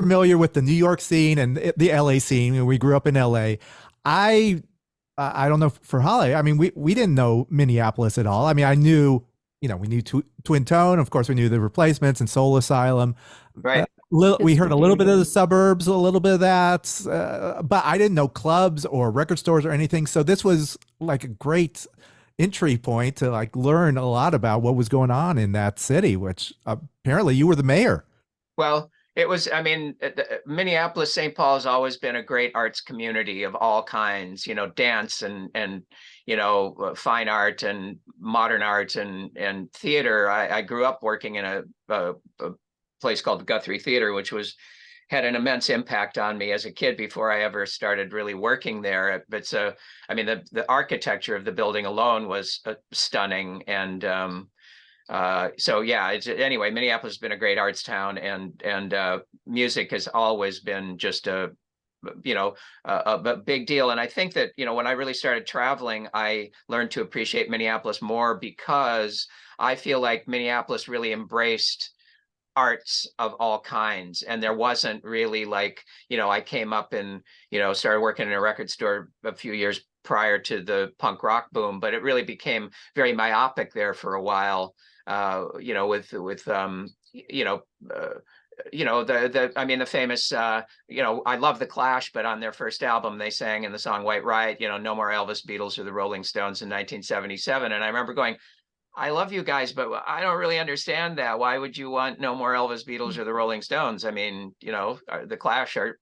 familiar with the New York scene and the LA scene. We grew up in LA. I I don't know for Holly. I mean, we didn't know Minneapolis at all. I mean, I knew, we knew Twin Tone. Of course, we knew the Replacements and Soul Asylum. Right. We It's heard a little bit of the suburbs, a little bit of that, but I didn't know clubs or record stores or anything. So this was like a great entry point to like learn a lot about what was going on in that city, which apparently you were the mayor. Well, it was, I mean, Minneapolis, St. Paul has always been a great arts community of all kinds, dance and fine art and modern art and theater. I grew up working in a place called the Guthrie Theater, which had an immense impact on me as a kid before I ever started really working there. But so, I mean, the architecture of the building alone was stunning. And so yeah, anyway, Minneapolis has been a great arts town, and music has always been just a big deal. And I think that, when I really started traveling, I learned to appreciate Minneapolis more because I feel like Minneapolis really embraced arts of all kinds. And there wasn't really like, I came up and, started working in a record store a few years prior to the punk rock boom, but it really became very myopic there for a while. With I mean, the famous, I love the Clash, but on their first album, they sang in the song White Riot, no more Elvis, Beatles, or the Rolling Stones in 1977. And I remember going, I love you guys, but I don't really understand that. Why would you want no more Elvis, Beatles, or the Rolling Stones? I mean, the Clash are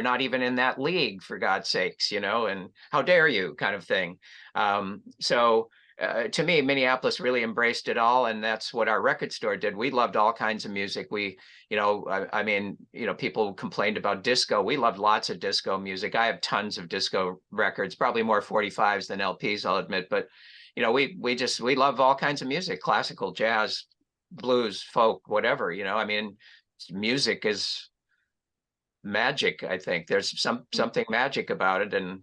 not even in that league, for God's sakes, and how dare you, kind of thing. So to me, Minneapolis really embraced it all, and that's what our record store did. We loved all kinds of music. I mean, people complained about disco. We loved lots of disco music. I have tons of disco records, probably more 45s than LPs, I'll admit, but we love all kinds of music: classical, jazz, blues, folk, whatever. I mean, music is magic. I think there's something magic about it, and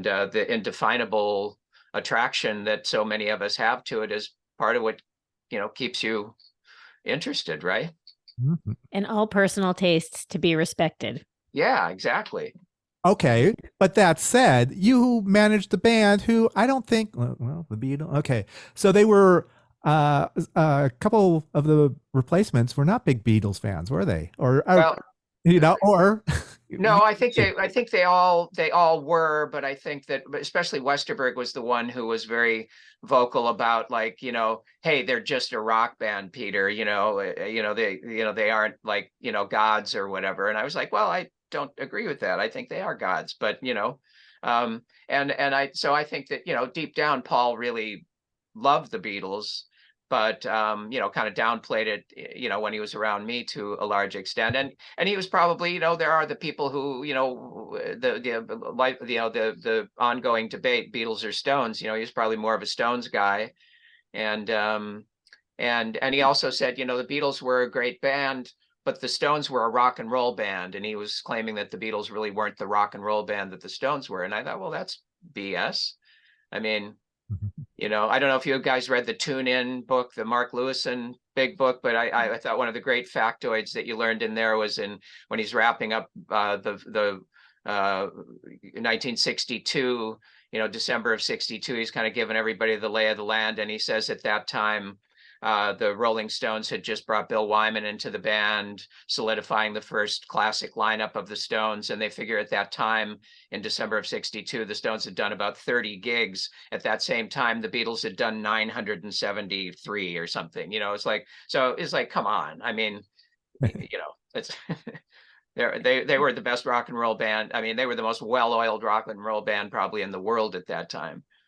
the indefinable attraction that so many of us have to it is part of what keeps you interested, right? Mhm. And all personal tastes to be respected. Yeah, exactly. Okay, but that said, you managed the band who I don't think, well, the Beatles. Okay, so they were a couple of the Replacements were not big Beatles fans, were they? Well, Or no, I think they all were, but I think that especially Westerberg was the one who was very vocal about, like, hey, they're just a rock band, Peter. They aren't like, gods or whatever. And I was like, well, I don't agree with that. I think they are gods, but I think that, deep down, Paul really loved the Beatles, but kind of downplayed it, when he was around me to a large extent. And he was probably, there are the people who, the ongoing debate, Beatles or Stones. He was probably more of a Stones guy. And and he also said, the Beatles were a great band, but the Stones were a rock and roll band, and he was claiming that the Beatles really weren't the rock and roll band that the Stones were. And I thought, well, that's BS. I mean, I don't know if you guys read the Tune In book, the Mark Lewison big book, but I thought one of the great factoids that you learned in there was when he's wrapping up the 1962, December of 62, he's kind of giving everybody the lay of the land. And he says at that time, the Rolling Stones had just brought Bill Wyman into the band, solidifying the first classic lineup of the Stones. And they figure at that time, in December of 62, the Stones had done about 30 gigs. At that same time, the Beatles had done 973 or something. It's like, come on. I mean, it's they were the best rock and roll band. I mean, they were the most well-oiled rock and roll band probably in the world at that time.